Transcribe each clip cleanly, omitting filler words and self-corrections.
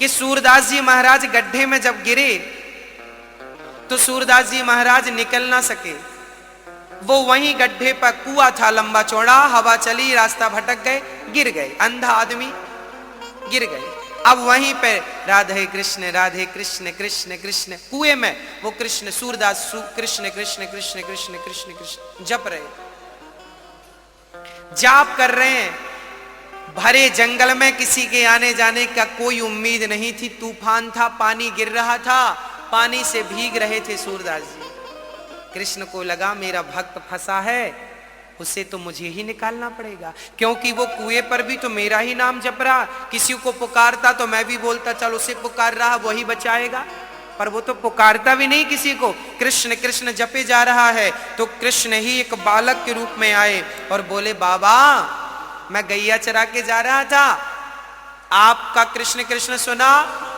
कि सूरदास जी महाराज गड्ढे में जब गिरे तो सूरदास जी महाराज निकल ना सके। वो वहीं गड्ढे पर कुआं था लंबा चौड़ा, हवा चली, रास्ता भटक गए, गिर गए, अंधा आदमी गिर गए। अब वहीं पे राधे कृष्ण कृष्ण कृष्ण कुएं में वो कृष्ण सूरदास कृष्ण कृष्ण कृष्ण कृष्ण कृष्ण कृष्ण जप रहे, जाप कर रहे हैं। भरे जंगल में किसी के आने जाने का कोई उम्मीद नहीं थी। तूफान था, पानी गिर रहा था, पानी से भीग रहे थे सूरदास जी। कृष्ण को लगा मेरा भक्त फंसा है, उसे तो मुझे ही निकालना पड़ेगा, क्योंकि वो कुएं पर भी तो मेरा ही नाम जप रहा, किसी को पुकारता तो मैं भी बोलता चल उसे पुकार रहा, वही बचाएगा, पर वो तो पुकारता भी नहीं किसी को। कृष्ण कृष्ण जपे जा रहा है तो कृष्ण ही एक बालक के रूप में आए और बोले बाबा मैं गैया चरा के जा रहा था, आपका कृष्ण कृष्ण सुना,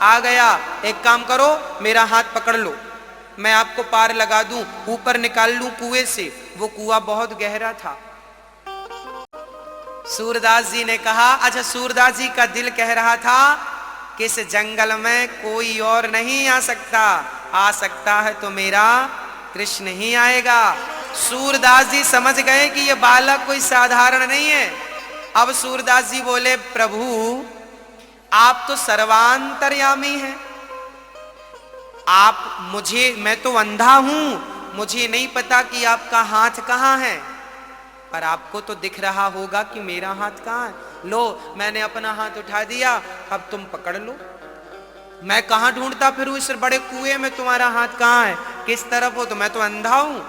आ गया, एक काम करो मेरा हाथ पकड़ लो, मैं आपको पार लगा दूं, ऊपर निकाल लूं कुएं से। वो कुआं बहुत गहरा था। सूरदास जी ने कहा, अच्छा सूरदास जी का दिल कह रहा था कि इस जंगल में कोई और नहीं आ सकता है तो मेरा कृष्ण ही आएगा। सूरदास जी समझ गए कि ये बालक कोई साधारण नहीं है। अब सूरदास जी बोले प्रभु आप तो सर्वांतर्यामी हैं, मैं तो अंधा हूं, मुझे नहीं पता कि आपका हाथ कहां है, पर आपको तो दिख रहा होगा कि मेरा हाथ कहां है। लो मैंने अपना हाथ उठा दिया, अब तुम पकड़ लो। मैं कहां ढूंढता फिरूं इस बड़े कुएं में, तुम्हारा हाथ कहां है, किस तरफ हो, तो मैं तो अंधा हूं।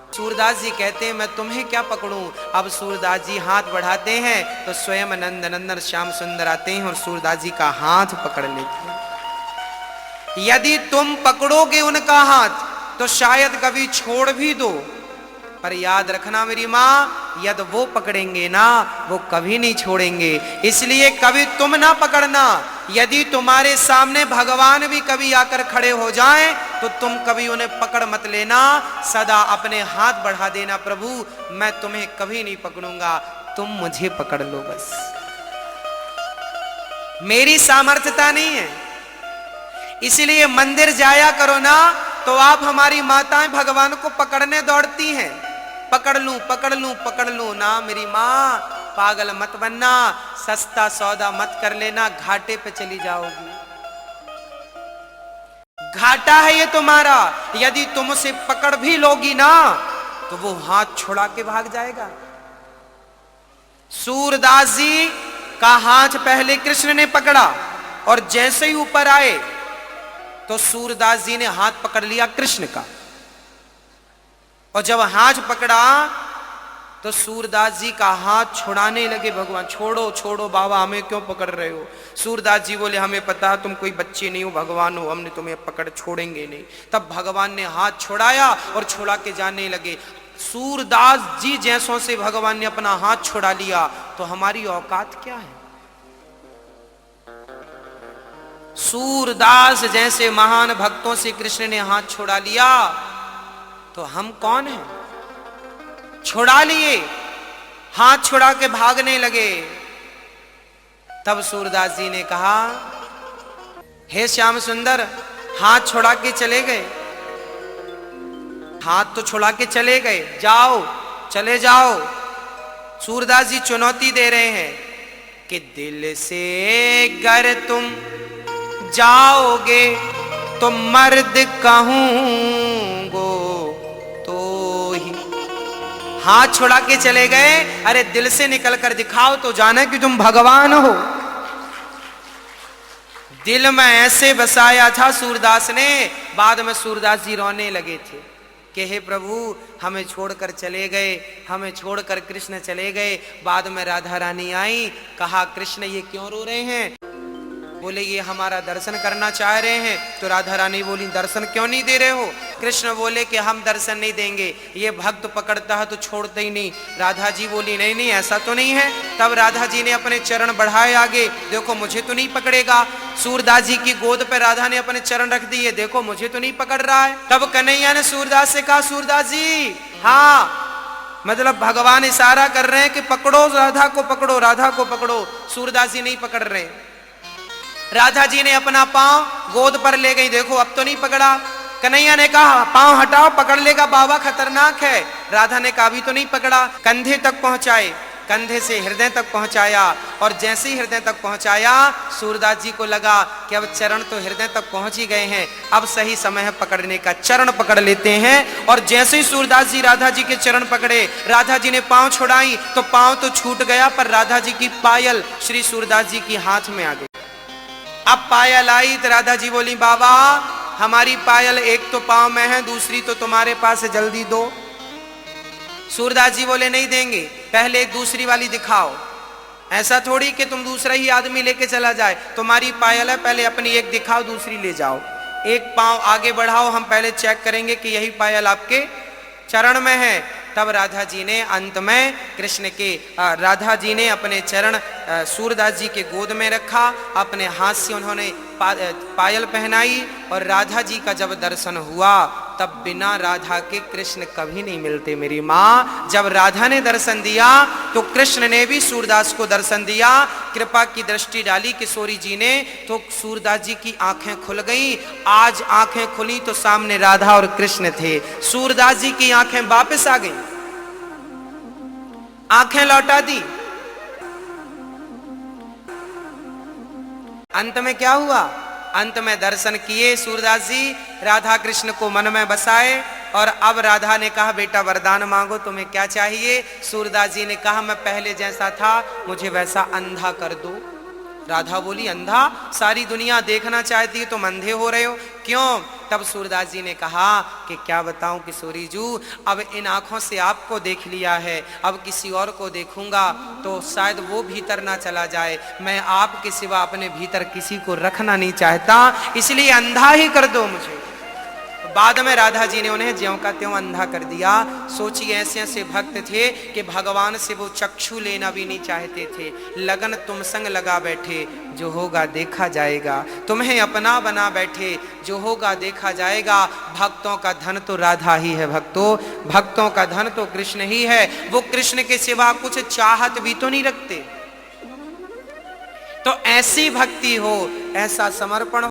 सूरदास जी कहते हैं मैं तुम्हें क्या पकड़ूं। अब सूरदास जी हाथ बढ़ाते हैं तो स्वयं नंद नंदन श्याम सुंदर आते हैं और सूरदास जी का हाथ पकड़ लेते हैं। यदि तुम पकड़ोगे उनका हाथ तो शायद कभी छोड़ भी दो, पर याद रखना मेरी माँ, यदि वो पकड़ेंगे ना वो कभी नहीं छोड़ेंगे, इसलिए कभी तुम ना पकड़ना। यदि तुम्हारे सामने भगवान भी कभी आकर खड़े हो जाएं तो तुम कभी उन्हें पकड़ मत लेना, सदा अपने हाथ बढ़ा देना, प्रभु मैं तुम्हें कभी नहीं पकड़ूंगा, तुम मुझे पकड़ लो बस। मेरी सामर्थ्यता नहीं है, इसलिए मंदिर जाया करो ना तो आप हमारी माताएं भगवान को पकड़ने दौड़ती हैं, पकड़ लूं पकड़ लूं पकड़ लूं ना मेरी मां, पागल मत बनना, सस्ता सौदा मत कर लेना, घाटे पे चली जाओगी। घाटा है ये तुम्हारा, यदि तुम उसे पकड़ भी लोगी ना तो वो हाथ छुड़ा के भाग जाएगा। सूरदास जी का हाथ पहले कृष्ण ने पकड़ा और जैसे ही ऊपर आए तो सूरदास जी ने हाथ पकड़ लिया कृष्ण का, और जब हाथ पकड़ा तो सूरदास जी का हाथ छुड़ाने लगे भगवान। छोड़ो छोड़ो बाबा, हमें क्यों पकड़ रहे हो। सूरदास जी बोले हमें पता है तुम कोई बच्चे नहीं हो, भगवान हो, हमने तुम्हें पकड़ छोड़ेंगे नहीं। तब भगवान ने हाथ छुड़ाया और छुड़ा के जाने लगे। सूरदास जी जैसों से भगवान ने अपना हाथ छुड़ा लिया तो हमारी औकात क्या है। सूरदास जैसे महान भक्तों से कृष्ण ने हाथ छुड़ा लिया तो हम कौन हैं। छुड़ा लिए, हाथ छुड़ा के भागने लगे। तब सूरदास जी ने कहा हे श्याम सुंदर, हाथ छुड़ा के चले गए, हाथ तो छुड़ा के चले गए, जाओ चले जाओ। सूरदास जी चुनौती दे रहे हैं कि दिल से अगर तुम जाओगे तो मर्द कहूंगो तो ही। हाथ छुड़ा के चले गए, अरे दिल से निकल कर दिखाओ तो जाने कि तुम भगवान हो। दिल में ऐसे बसाया था सूरदास ने, बाद में सूरदास जी रोने लगे थे कि हे प्रभु हमें छोड़कर चले गए, हमें छोड़कर कृष्ण चले गए। बाद में राधा रानी आई, कहा कृष्ण ये क्यों रो रहे हैं। बोले ये हमारा दर्शन करना चाह रहे हैं। तो राधा रानी बोली दर्शन क्यों नहीं दे रहे हो। कृष्ण बोले कि हम दर्शन नहीं देंगे, ये भक्त पकड़ता है तो छोड़ते ही नहीं। राधा जी बोली नहीं नहीं ऐसा तो नहीं है। तब राधा जी ने अपने चरण बढ़ाए आगे, देखो मुझे तो नहीं पकड़ेगा। सूरदास जी की गोद पर राधा ने अपने चरण रख दिए, देखो मुझे तो नहीं पकड़ रहा है। तब कन्हैया ने सूरदास से कहा सूरदास जी, हाँ मतलब भगवान इशारा कर रहे हैं कि पकड़ो राधा को, पकड़ो राधा को पकड़ो। सूरदास जी नहीं पकड़ रहे। राधा जी ने अपना पांव गोद पर ले गई, देखो अब तो नहीं पकड़ा। कन्हैया ने कहा पांव हटाओ, पकड़ लेगा बाबा, खतरनाक है। राधा ने कहा अभी तो नहीं पकड़ा। कंधे तक पहुंचाए, कंधे से हृदय तक पहुंचाया, और जैसे ही हृदय तक पहुंचाया सूरदास जी को लगा कि अब चरण तो हृदय तक पहुंच ही गए हैं, अब सही समय है पकड़ने का, चरण पकड़ लेते हैं। और जैसे ही सूरदास जी राधा जी के चरण पकड़े, राधा जी ने पांव छुड़ाई तो पांव तो छूट गया, पर राधा जी की पायल श्री सूरदास जी की हाथ में आ गई। अब पायल आई तो राधा जी बोली बाबा हमारी पायल एक तो पांव में है, दूसरी तो तुम्हारे पास है, जल्दी दो। सूरदास जी बोले नहीं देंगे, पहले एक दूसरी वाली दिखाओ। ऐसा थोड़ी कि तुम दूसरा ही आदमी लेके चला जाए, तुम्हारी पायल है, पहले अपनी एक दिखाओ, दूसरी ले जाओ। एक पांव आगे बढ़ाओ, हम पहले चेक करेंगे कि यही पायल आपके चरण में है। तब राधा जी ने अंत में कृष्ण के राधा जी ने अपने चरण सूरदास जी के गोद में रखा, अपने हाथ से उन्होंने पायल पहनाई। और राधा जी का जब दर्शन हुआ तब बिना राधा के कृष्ण कभी नहीं मिलते मेरी माँ। जब राधा ने दर्शन दिया तो कृष्ण ने भी सूरदास को दर्शन दिया। कृपा की दृष्टि डाली किशोरी जी ने तो सूरदास जी की आंखें खुल गई। आज आंखें खुली तो सामने राधा और कृष्ण थे। सूरदास जी की आंखें वापस आ गई, आंखें लौटा दी। अंत में क्या हुआ? अंत में दर्शन किए सूरदास जी, राधा कृष्ण को मन में बसाए। और अब राधा ने कहा बेटा वरदान मांगो, तुम्हें क्या चाहिए? सूरदास जी ने कहा मैं पहले जैसा था मुझे वैसा अंधा कर दो। राधा बोली अंधा? सारी दुनिया देखना चाहती है, तुम अंधे हो रहे हो, क्यों? तब सूरदास जी ने कहा कि क्या बताऊं किशोरी जू, अब इन आंखों से आपको देख लिया है, अब किसी और को देखूंगा तो शायद वो भीतर ना चला जाए। मैं आपके सिवा अपने भीतर किसी को रखना नहीं चाहता, इसलिए अंधा ही कर दो मुझे। बाद में राधा जी ने उन्हें ज्यों का त्यों अंधा कर दिया। सोचिए ऐसे ऐसे भक्त थे कि भगवान से वो चक्षु लेना भी नहीं चाहते थे। लगन तुम संग लगा बैठे, जो होगा देखा जाएगा। तुम्हें अपना बना बैठे, जो होगा देखा जाएगा। भक्तों का धन तो राधा ही है भक्तों, भक्तों का धन तो कृष्ण ही है। वो कृष्ण के सिवा कुछ चाहत भी तो नहीं रखते। तो ऐसी भक्ति हो, ऐसा समर्पण